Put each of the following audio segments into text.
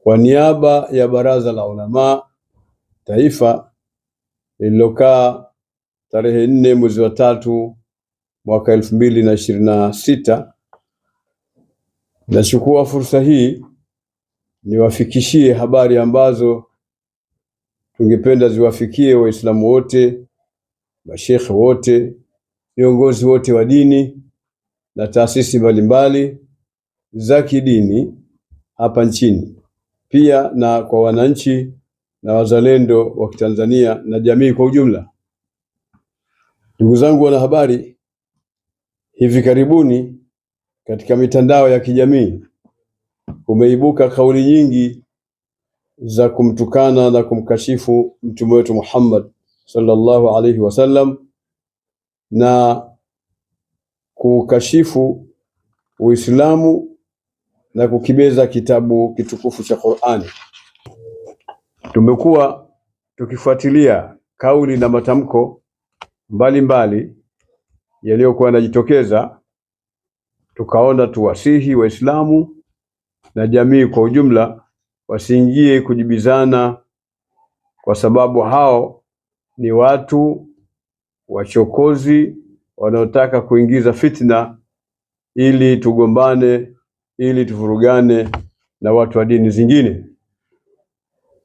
Kwa niaba ya Baraza la Ulama Taifa lililokaa tarehe 4 mwezi wa 3 mwaka 2026, nachukua fursa hii niwafikishie habari ambazo tungependa ziwafikie Waislamu wote, mashekhe wote, viongozi wote wa dini na taasisi mbalimbali za kidini hapa nchini, pia na kwa wananchi na wazalendo wa Tanzania na jamii kwa ujumla. Ndugu zangu wanahabari, hivi karibuni katika mitandao ya kijamii kumeibuka kauli nyingi za kumtukana na kumkashifu mtume wetu Muhammad sallallahu alaihi wasallam na kukashifu Uislamu na kukibeza kitabu kitukufu cha Qur'ani. Tumekuwa tukifuatilia kauli na matamko mbalimbali yaliyokuwa yanajitokeza, tukaona tuwasihi Waislamu na jamii kwa ujumla wasiingie kujibizana, kwa sababu hao ni watu wachokozi wanaotaka kuingiza fitna ili tugombane, ili tuvurugane na watu wa dini zingine.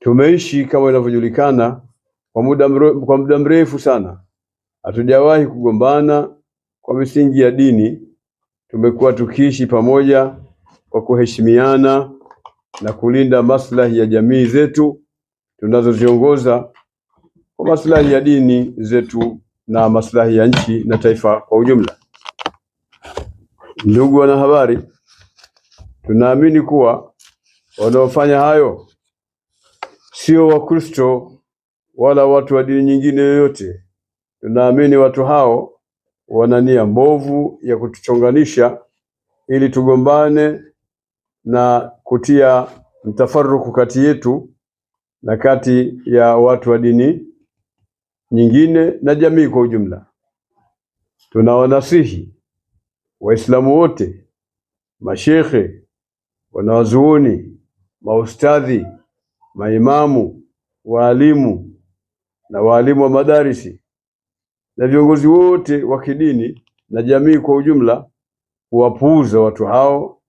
Tumeishi kama inavyojulikana kwa muda mrefu sana, hatujawahi kugombana kwa misingi ya dini. Tumekuwa tukiishi pamoja kwa kuheshimiana na kulinda maslahi ya jamii zetu tunazoziongoza, kwa maslahi ya dini zetu na maslahi ya nchi na taifa kwa ujumla. Ndugu wanahabari, tunaamini kuwa wanaofanya hayo sio Wakristo wala watu wa dini nyingine yoyote. Tunaamini watu hao wana nia mbovu ya kutuchonganisha ili tugombane na kutia mtafaruku kati yetu na kati ya watu wa dini nyingine na jamii kwa ujumla. Tunawanasihi Waislamu wote, mashekhe, wanawazuoni, maustadhi, maimamu, waalimu na waalimu wa madarisi na viongozi wote wa kidini na jamii kwa ujumla kuwapuuza watu hao,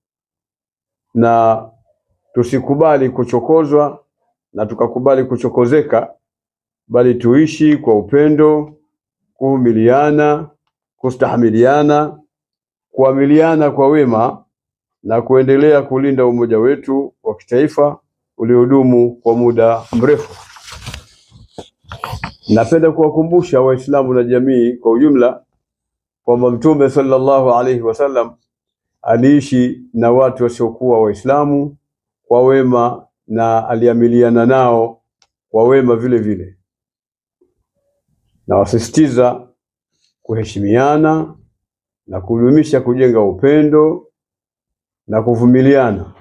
na tusikubali kuchokozwa na tukakubali kuchokozeka, bali tuishi kwa upendo, kuvumiliana, kustahamiliana, kuamiliana kwa wema na kuendelea kulinda umoja wetu wa kitaifa uliodumu kwa muda mrefu. Napenda kuwakumbusha Waislamu na jamii kwa ujumla kwamba Mtume sallallahu alaihi wasallam aliishi na watu wasiokuwa Waislamu kwa wema na aliamiliana nao kwa wema vile vile. Na wasisitiza kuheshimiana na kudumisha kujenga upendo na kuvumiliana.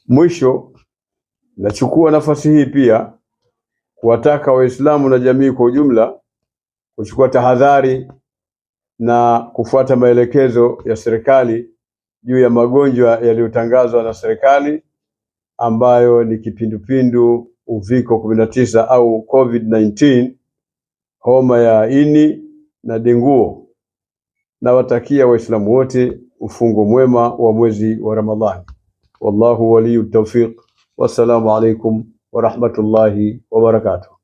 Mwisho, nachukua nafasi hii pia kuwataka Waislamu na jamii kwa ujumla kuchukua tahadhari na kufuata maelekezo ya serikali juu ya magonjwa yaliyotangazwa na serikali, ambayo ni kipindupindu, uviko 19 au COVID-19, homa ya ini na denguo. Na watakia Waislamu wote ufungo mwema wa mwezi wa Ramadhani. Wallahu waliyu tawfiq. Wassalamu alaikum wa rahmatullahi wa barakatuh.